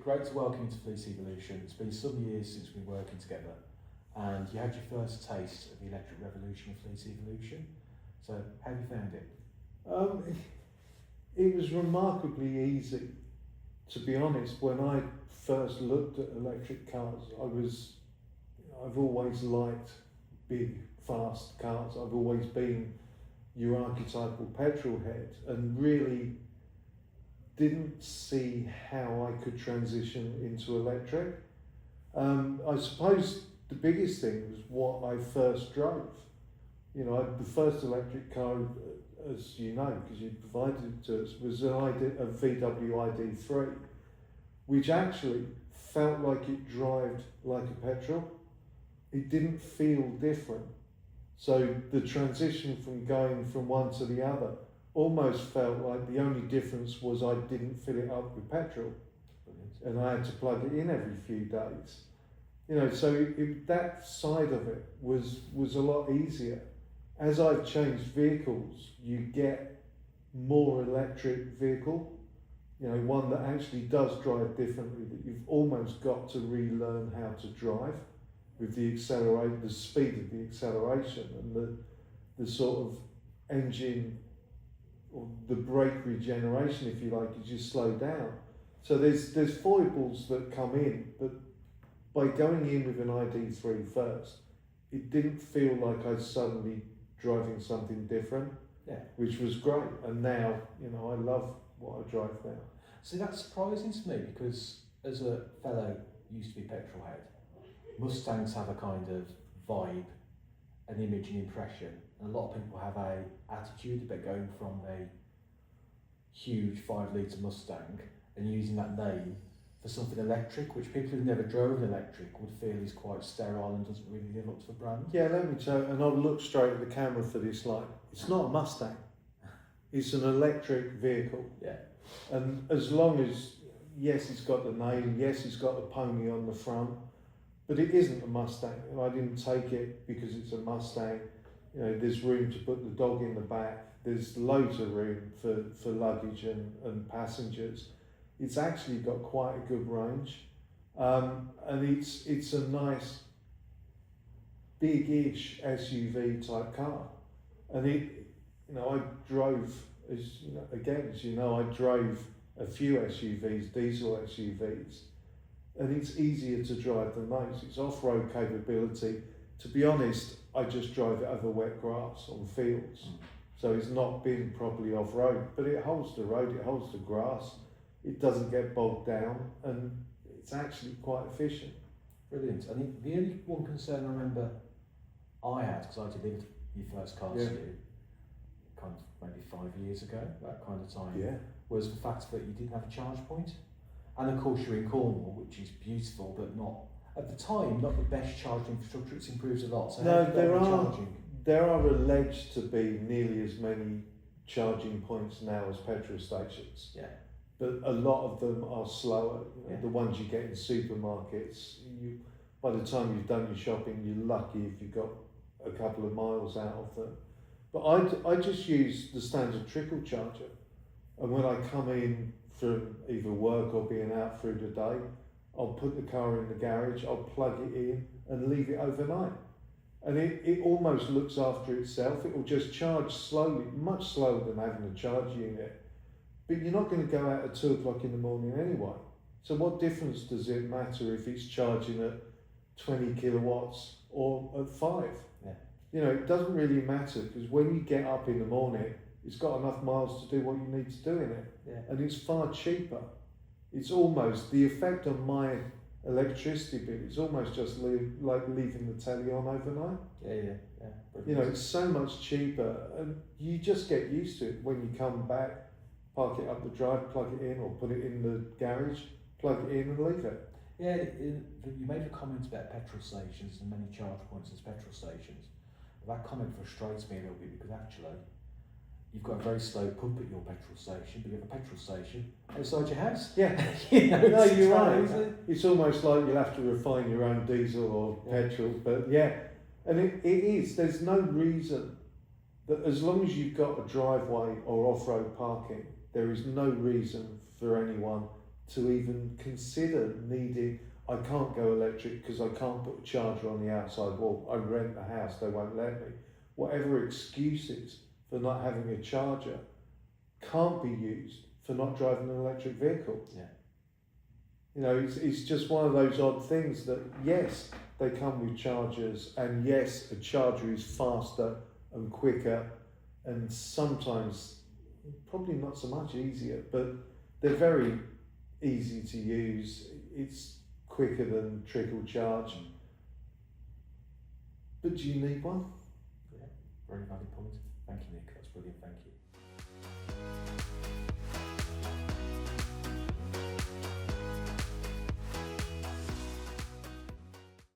great to welcome you to Fleece Evolution. It's been some years since we've been working together, and you had your first taste of the electric revolution of Fleece Evolution. So, how have you found it? It was remarkably easy. To be honest, when I first looked at electric cars, I've always liked big, fast cars. I've always been your archetypal petrol head, and really didn't see how I could transition into electric. I suppose the biggest thing was what I first drove. You know, the first electric car, as you know, because you provided it to us, was a VW ID3, which actually felt like it drove like a petrol. It didn't feel different. So the transition from going from one to the other almost felt like the only difference was I didn't fill it up with petrol. And I had to plug it in every few days. You know, so that side of it was a lot easier. As I've changed vehicles, you get more electric vehicle, you know, one that actually does drive differently, that you've almost got to relearn how to drive with the speed of the acceleration and the sort of engine, or the brake regeneration, if you like, as you slow down. So there's foibles that come in, but by going in with an ID3 first, it didn't feel like I was suddenly driving something different, which was great. And now, you know, I love what I drive now. See, that's surprising to me, because as a fellow used to be petrol head, Mustangs have a kind of vibe, an image and impression, and a lot of people have a attitude about going from a huge 5 litre Mustang and using that name for something electric, which people who've never drove an electric would feel is quite sterile and doesn't really live up to the brand. Yeah, let me tell you, and I'll look straight at the camera for this, like, it's not a Mustang, it's an electric vehicle. Yeah. And as long as, yes, it's got the name, yes, it's got the pony on the front, but it isn't a Mustang. And I didn't take it because it's a Mustang. You know, there's room to put the dog in the back. There's loads of room for luggage and passengers. It's actually got quite a good range. And it's a nice, big-ish SUV type car. And you know, I drove, as you know, I drove a few SUVs, diesel SUVs, and it's easier to drive than those. It's off-road capability. To be honest, I just drive it over wet grass on fields. So it's not been properly off-road, but it holds the road, it holds the grass, it doesn't get bogged down, and it's actually quite efficient. Brilliant. I think the only one concern I remember I had, because I delivered your first car to you, kind of maybe 5 years ago, that kind of time, was the fact that you didn't have a charge point. And of course you're in Cornwall, which is beautiful, but not, at the time, not the best charging infrastructure. It's improved a lot. So no, there are alleged to be nearly as many charging points now as petrol stations. Yeah. But a lot of them are slower. You know, the ones you get in supermarkets, by the time you've done your shopping, you're lucky if you've got a couple of miles out of them. But I just use the standard trickle charger. And when I come in from either work or being out through the day, I'll put the car in the garage, I'll plug it in and leave it overnight. And it almost looks after itself. It will just charge slowly, much slower than having a charge unit. But you're not going to go out at 2 o'clock in the morning anyway. So what difference does it matter if it's charging at 20 kilowatts or at 5? Yeah. You know, it doesn't really matter, because when you get up in the morning, it's got enough miles to do what you need to do in it. Yeah. And it's far cheaper. It's almost, the effect on my electricity bill, it's almost just like leaving the telly on overnight. Yeah. You know, it's so much cheaper, and you just get used to it. When you come back, park it up the drive, plug it in, or put it in the garage, plug it in and leave it. Yeah, you made a comment about petrol stations and many charge points as petrol stations. That comment frustrates me a little bit, because actually you've got a very slow pump at your petrol station, but you have a petrol station outside your house. Yeah, you know, no, you're right. It? It's almost like you'll have to refine your own diesel or petrol, but and it is. There's no reason that, as long as you've got a driveway or off-road parking, there is no reason for anyone to even consider needing. I can't go electric because I can't put a charger on the outside wall. I rent a house, they won't let me. Whatever excuses for not having a charger can't be used for not driving an electric vehicle. Yeah. You know, it's just one of those odd things that, yes, they come with chargers, and yes, a charger is faster and quicker, and sometimes probably not so much easier, but they're very easy to use. It's quicker than trickle charge. But do you need one? Yeah, very valid point. Thank you, Nick. That's brilliant. Thank you.